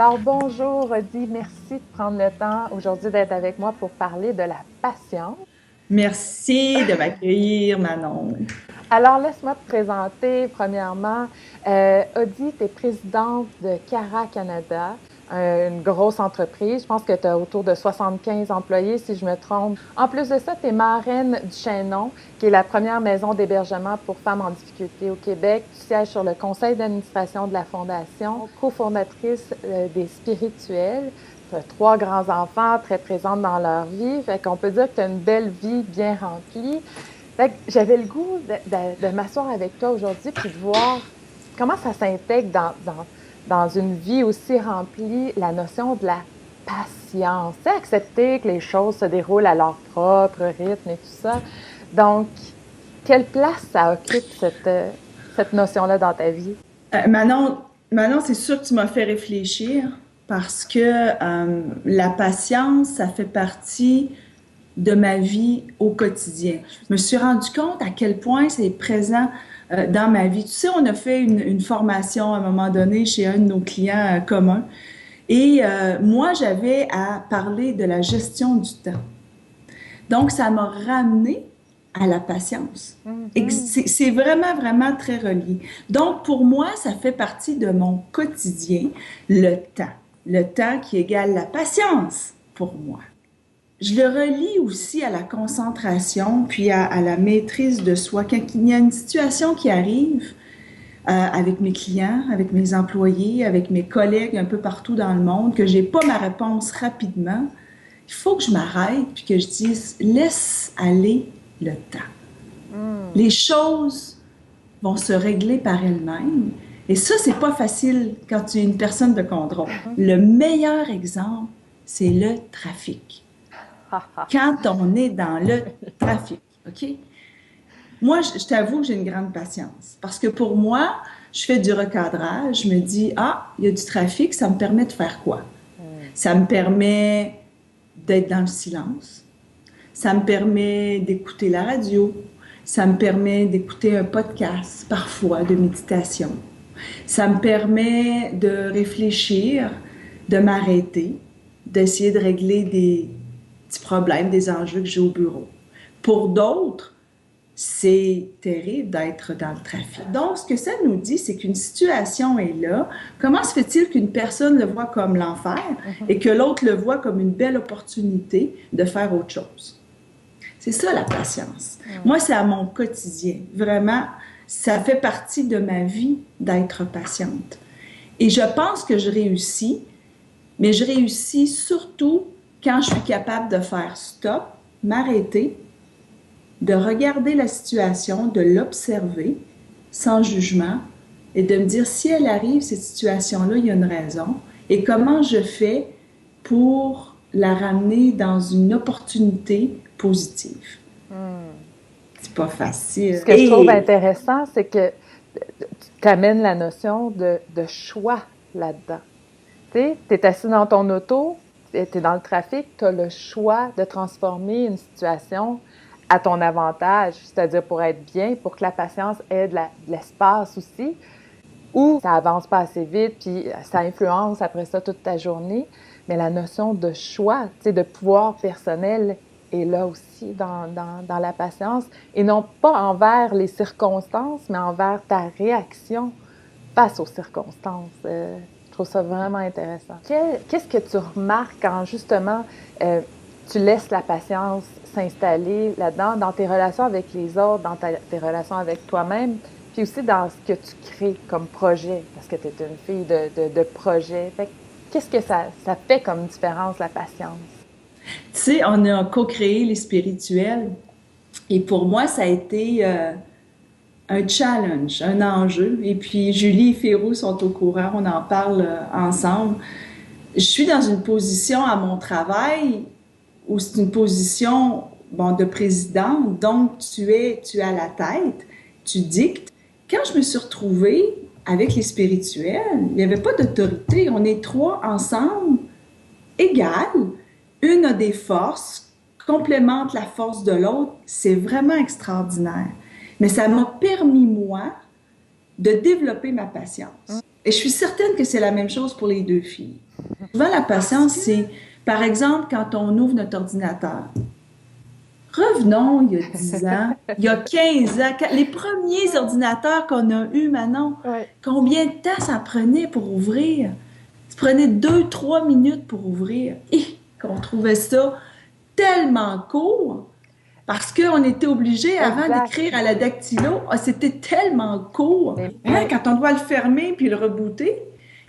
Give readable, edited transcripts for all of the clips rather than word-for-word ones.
Alors, bonjour, Rodi. Merci de prendre le temps aujourd'hui d'être avec moi pour parler de la patience. Merci de m'accueillir, Manon. Alors, laisse-moi te présenter. Premièrement, Audie, tu es présidente de Cara Canada, une grosse entreprise. Je pense que tu as autour de 75 employés, si je me trompe. En plus de ça, tu es marraine du Chaînon, qui est la première maison d'hébergement pour femmes en difficulté au Québec. Tu sièges sur le conseil d'administration de la Fondation, cofondatrice des Spirituels. Tu as 3 grands-enfants très présents dans leur vie. Fait qu'on peut dire que tu as une belle vie bien remplie. Fait que j'avais le goût de m'asseoir avec toi aujourd'hui puis de voir comment ça s'intègre dans une vie aussi remplie, la notion de la patience. C'est accepter que les choses se déroulent à leur propre rythme et tout ça. Donc, quelle place ça occupe cette notion-là dans ta vie? Manon, c'est sûr que tu m'as fait réfléchir parce que la patience, ça fait partie de ma vie au quotidien. Je me suis rendu compte à quel point c'est présent dans ma vie. Tu sais, on a fait une formation à un moment donné chez un de nos clients communs et moi, j'avais à parler de la gestion du temps. Donc, ça m'a ramené à la patience. Et Mhm. c'est vraiment, vraiment très relié. Donc, pour moi, ça fait partie de mon quotidien, le temps. Le temps qui égale la patience pour moi. Je le relie aussi à la concentration, puis à la maîtrise de soi. Quand il y a une situation qui arrive avec mes clients, avec mes employés, avec mes collègues un peu partout dans le monde, que j'ai pas ma réponse rapidement, il faut que je m'arrête puis que je dise laisse aller le temps. Mm. Les choses vont se régler par elles-mêmes. Et ça, c'est pas facile quand tu es une personne de contrôle. Mhm. Le meilleur exemple, c'est le trafic. Ha, ha. Quand on est dans le trafic, OK? Moi, je t'avoue que j'ai une grande patience parce que pour moi, je fais du recadrage, je me dis, ah, il y a du trafic, ça me permet de faire quoi? Mm. Ça me permet d'être dans le silence, ça me permet d'écouter la radio, ça me permet d'écouter un podcast, parfois de méditation. Ça me permet de réfléchir, de m'arrêter, d'essayer de régler des petits problèmes, des enjeux que j'ai au bureau. Pour d'autres, c'est terrible d'être dans le trafic. Donc, ce que ça nous dit, c'est qu'une situation est là. Comment se fait-il qu'une personne le voit comme l'enfer Mhm. et que l'autre le voit comme une belle opportunité de faire autre chose? C'est ça la patience. Mm. Moi, c'est à mon quotidien. Vraiment, ça fait partie de ma vie d'être patiente. Et je pense que je réussis, mais je réussis surtout quand je suis capable de faire stop, m'arrêter, de regarder la situation, de l'observer sans jugement et de me dire si elle arrive, cette situation-là, il y a une raison. Et comment je fais pour la ramener dans une opportunité positive. Mm. C'est pas Ce facile. que je trouve intéressant, c'est que tu amènes la notion de choix là-dedans. Tu sais, tu es assis dans ton auto, tu es dans le trafic, tu as le choix de transformer une situation à ton avantage, c'est-à-dire pour être bien, pour que la patience ait de l'espace aussi, ou ça avance pas assez vite, puis ça influence après ça toute ta journée. Mais la notion de choix, tu sais, de pouvoir personnel est là aussi dans la patience, et non pas envers les circonstances, mais envers ta réaction face aux circonstances. Je trouve ça vraiment intéressant. Qu'est-ce que tu remarques quand justement tu laisses la patience s'installer là-dedans, dans tes relations avec les autres, tes relations avec toi-même, puis aussi dans ce que tu crées comme projet, parce que tu es une fille de projet. Fait que, qu'est-ce que ça fait comme différence, la patience? Tu sais, on a co-créé les spirituels et pour moi, ça a été un challenge, un enjeu. Et puis, Julie et Féroux sont au courant, on en parle ensemble. Je suis dans une position à mon travail où c'est une position bon, de président, donc tu es à la tête, tu dictes. Quand je me suis retrouvée avec les spirituels, il n'y avait pas d'autorité. On est trois ensemble, égales. Une a des forces, complémente la force de l'autre. C'est vraiment extraordinaire. Mais ça m'a permis, moi, de développer ma patience. Et je suis certaine que c'est la même chose pour les deux filles. Souvent, la patience, c'est, par exemple, quand on ouvre notre ordinateur. Revenons il y a 10 ans, il y a 15 ans, les premiers ordinateurs qu'on a eus, Manon, Ouais. combien de temps ça prenait pour ouvrir? Ça prenait 2, 3 minutes pour ouvrir. Et qu'on trouvait ça tellement court parce qu'on était obligé avant Exact. d'écrire à la dactylo. Ah, c'était tellement court. Hein, quand on doit le fermer puis le rebooter,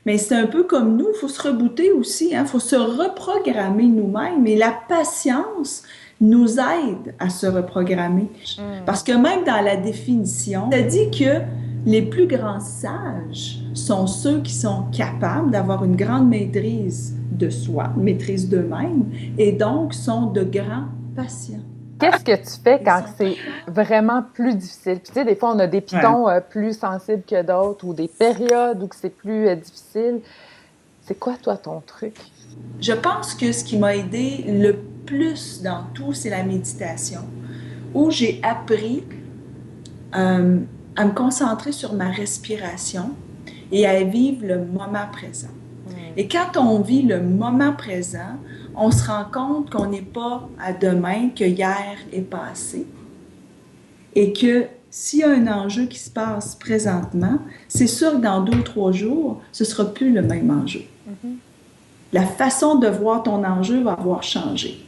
mais c'est un peu comme nous, il faut se rebooter aussi, il faut se reprogrammer nous-mêmes. Et la patience nous aide à se reprogrammer. Parce que même dans la définition, ça dit que les plus grands sages sont ceux qui sont capables d'avoir une grande maîtrise de soi, une maîtrise d'eux-mêmes, et donc sont de grands patients. Qu'est-ce que tu fais quand c'est vraiment plus difficile? Puis, tu sais, des fois, on a des pitons plus sensibles que d'autres ou des périodes où c'est plus difficile. C'est quoi, toi, ton truc? Je pense que ce qui m'a aidé le plus dans tout, c'est la méditation, où j'ai appris à me concentrer sur ma respiration et à vivre le moment présent. Et quand on vit le moment présent, on se rend compte qu'on n'est pas à demain, que hier est passé. Et que s'il y a un enjeu qui se passe présentement, c'est sûr que dans 2 ou 3 jours, ce ne sera plus le même enjeu. La façon de voir ton enjeu va avoir changé.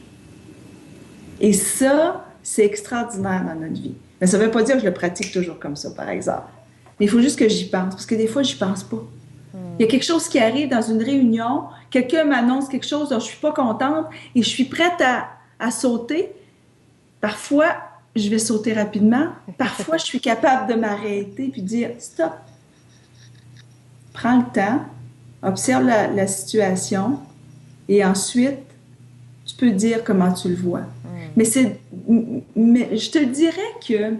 Et ça, c'est extraordinaire dans notre vie. Mais ça ne veut pas dire que je le pratique toujours comme ça, par exemple. Mais il faut juste que j'y pense, parce que des fois, je n'y pense pas. Il y a quelque chose qui arrive dans une réunion, quelqu'un m'annonce quelque chose dont je ne suis pas contente et je suis prête à sauter. Parfois, je vais sauter rapidement. Parfois, je suis capable de m'arrêter puis de dire « stop ». Prends le temps, observe la situation et ensuite, tu peux dire comment tu le vois. Mais je te dirais que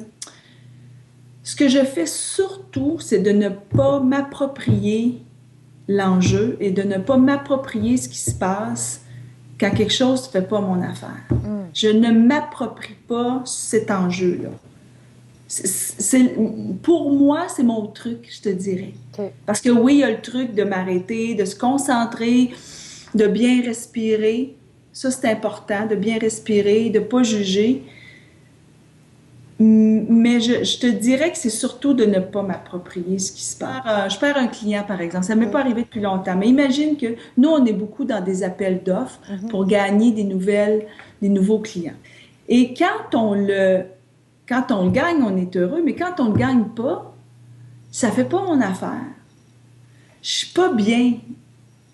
ce que je fais surtout, c'est de ne pas m'approprier l'enjeu et de ne pas m'approprier ce qui se passe quand quelque chose ne fait pas mon affaire. Je ne m'approprie pas cet enjeu-là. Pour moi, c'est mon truc, je te dirais. Okay. Parce que oui, il y a le truc de m'arrêter, de se concentrer, de bien respirer. Ça, c'est important, de bien respirer, de ne pas juger. Mais je te dirais que c'est surtout de ne pas m'approprier ce qui se passe. Je perds un client, par exemple. Ça ne m'est pas arrivé depuis longtemps. Mais imagine que nous, on est beaucoup dans des appels d'offres pour gagner des nouveaux clients. Et quand on le gagne, on est heureux. Mais quand on ne le gagne pas, ça ne fait pas mon affaire. Je ne suis pas bien.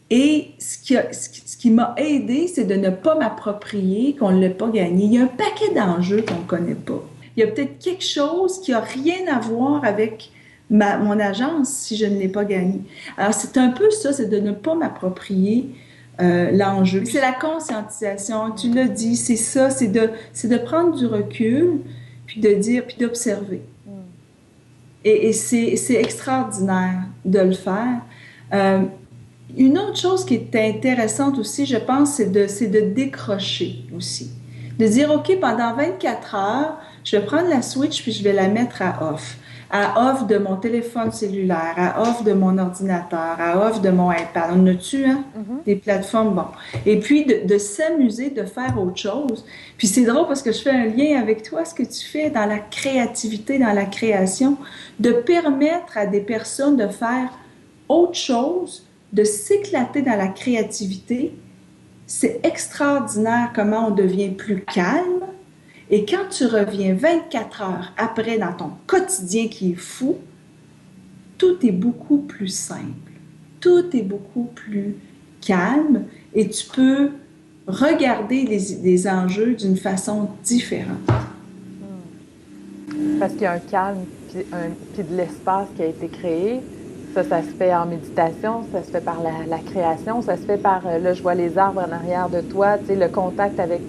Et ce qui m'a aidé, c'est de ne pas m'approprier qu'on ne l'a pas gagné. Il y a un paquet d'enjeux qu'on ne connaît pas. Il y a peut-être quelque chose qui n'a rien à voir avec mon agence si je ne l'ai pas gagné. Alors, c'est un peu ça, c'est de ne pas m'approprier l'enjeu. C'est la conscientisation, tu l'as dit, c'est ça, c'est de prendre du recul, puis de dire, puis d'observer. Et c'est extraordinaire de le faire. Une autre chose qui est intéressante aussi, je pense, c'est de décrocher aussi. De dire, OK, pendant 24 heures, je vais prendre la switch puis je vais la mettre à off. À off de mon téléphone cellulaire, à off de mon ordinateur, à off de mon iPad. On a-tu, hein? Des plateformes, bon. Et puis, de s'amuser, de faire autre chose. Puis c'est drôle parce que je fais un lien avec toi, ce que tu fais dans la créativité, dans la création, de permettre à des personnes de faire autre chose, de s'éclater dans la créativité. C'est extraordinaire comment on devient plus calme. Et quand tu reviens 24 heures après dans ton quotidien qui est fou, tout est beaucoup plus simple, tout est beaucoup plus calme et tu peux regarder les enjeux d'une façon différente. Parce qu'il y a un calme puis de l'espace qui a été créé. Ça se fait en méditation, ça se fait par la création, ça se fait par, là, je vois les arbres en arrière de toi, tu sais, le contact avec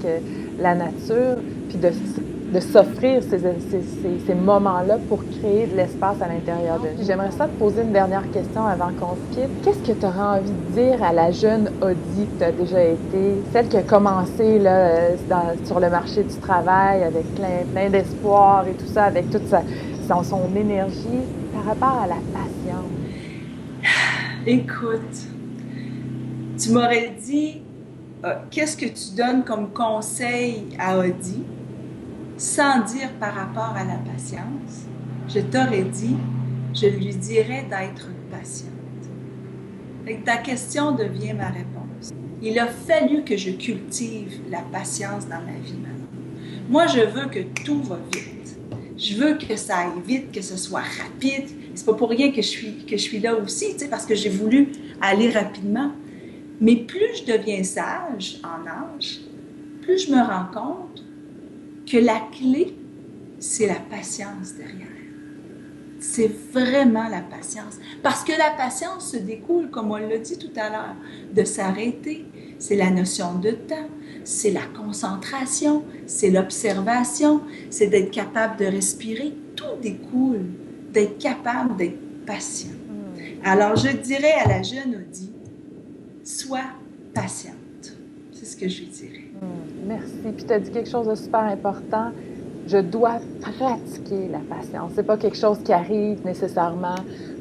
la nature, puis de s'offrir ces moments-là pour créer de l'espace à l'intérieur de nous. J'aimerais ça te poser une dernière question avant qu'on se quitte. Qu'est-ce que tu aurais envie de dire à la jeune Audie que tu as déjà été, celle qui a commencé là, sur le marché du travail avec plein d'espoir et tout ça, avec toute son énergie par rapport à la patience? Écoute, tu m'aurais dit, qu'est-ce que tu donnes comme conseil à Audie, sans dire par rapport à la patience, je t'aurais dit, je lui dirais d'être patiente. Et ta question devient ma réponse. Il a fallu que je cultive la patience dans ma vie maintenant. Moi, je veux que tout va vite. Je veux que ça aille vite, que ce soit rapide. C'est pas pour rien que je suis là aussi, tu sais, parce que j'ai voulu aller rapidement. Mais plus je deviens sage en âge, plus je me rends compte que la clé, c'est la patience derrière. C'est vraiment la patience. Parce que la patience se découle, comme on l'a dit tout à l'heure, de s'arrêter. C'est la notion de temps, c'est la concentration, c'est l'observation, c'est d'être capable de respirer. Tout découle d'être capable d'être patient. Alors, je dirais à la jeune Audie, sois patiente. C'est ce que je lui dirais. Merci. Puis tu as dit quelque chose de super important. Je dois pratiquer la patience. C'est pas quelque chose qui arrive nécessairement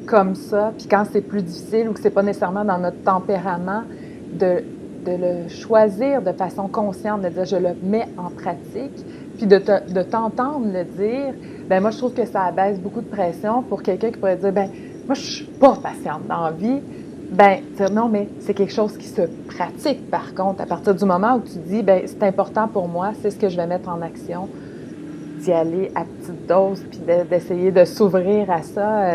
comme ça. Puis quand c'est plus difficile ou que c'est pas nécessairement dans notre tempérament, de le choisir de façon consciente, de dire je le mets en pratique, puis de t'entendre le dire, ben moi je trouve que ça abaisse beaucoup de pression pour quelqu'un qui pourrait dire ben moi je suis pas patiente dans la vie. Ben dire non, mais c'est quelque chose qui se pratique par contre. À partir du moment où tu dis ben c'est important pour moi, c'est ce que je vais mettre en action, d'y aller à petite dose, puis d'essayer de s'ouvrir à ça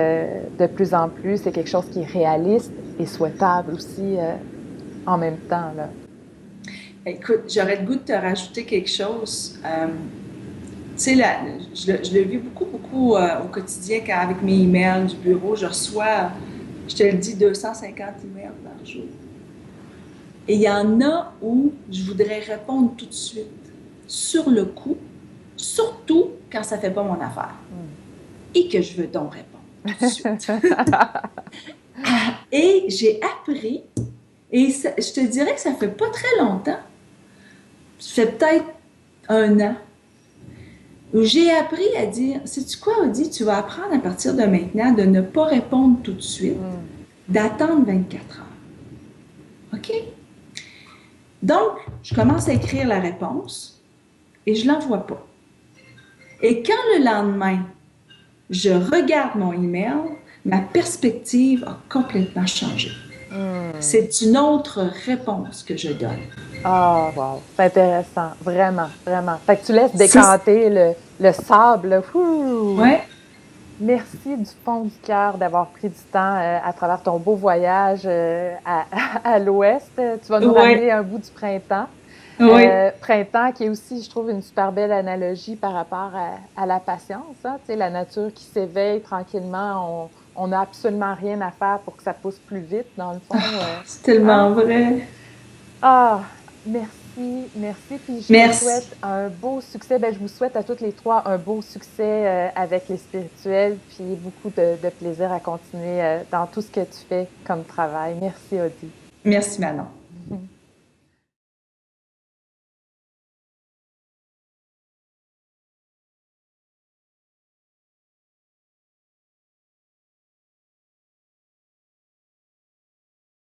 de plus en plus. C'est quelque chose qui est réaliste et souhaitable aussi en même temps, là. Écoute, j'aurais le goût de te rajouter quelque chose. Tu sais, je le vis beaucoup au quotidien quand avec mes emails du bureau, je reçois, je te le dis, 250 emails par jour. Et il y en a où je voudrais répondre tout de suite, sur le coup, surtout quand ça ne fait pas mon affaire. Et que je veux donc répondre tout de suite. Et j'ai appris, et ça, je te dirais que ça fait pas très longtemps, ça fait peut-être 1 an, où j'ai appris à dire, sais-tu quoi, Audie, tu vas apprendre à partir de maintenant de ne pas répondre tout de suite, d'attendre 24 heures. OK? Donc, je commence à écrire la réponse et je ne l'envoie pas. Et quand le lendemain, je regarde mon email, ma perspective a complètement changé. C'est une autre réponse que je donne. Ah, wow, c'est intéressant, vraiment, vraiment. Fait que tu laisses décanter le sable. Oui. Merci du fond du cœur d'avoir pris du temps à travers ton beau voyage à l'ouest. Tu vas nous ramener un bout du printemps. Oui. Printemps qui est aussi, je trouve, une super belle analogie par rapport à la patience. Hein? Tu sais, la nature qui s'éveille tranquillement, on n'a absolument rien à faire pour que ça pousse plus vite, dans le fond. C'est tellement vrai. Ah, merci, merci. Puis je te souhaite un beau succès. Ben, je vous souhaite à toutes les trois un beau succès avec les spirituels, puis beaucoup de plaisir à continuer dans tout ce que tu fais comme travail. Merci, Audie. Merci, Manon.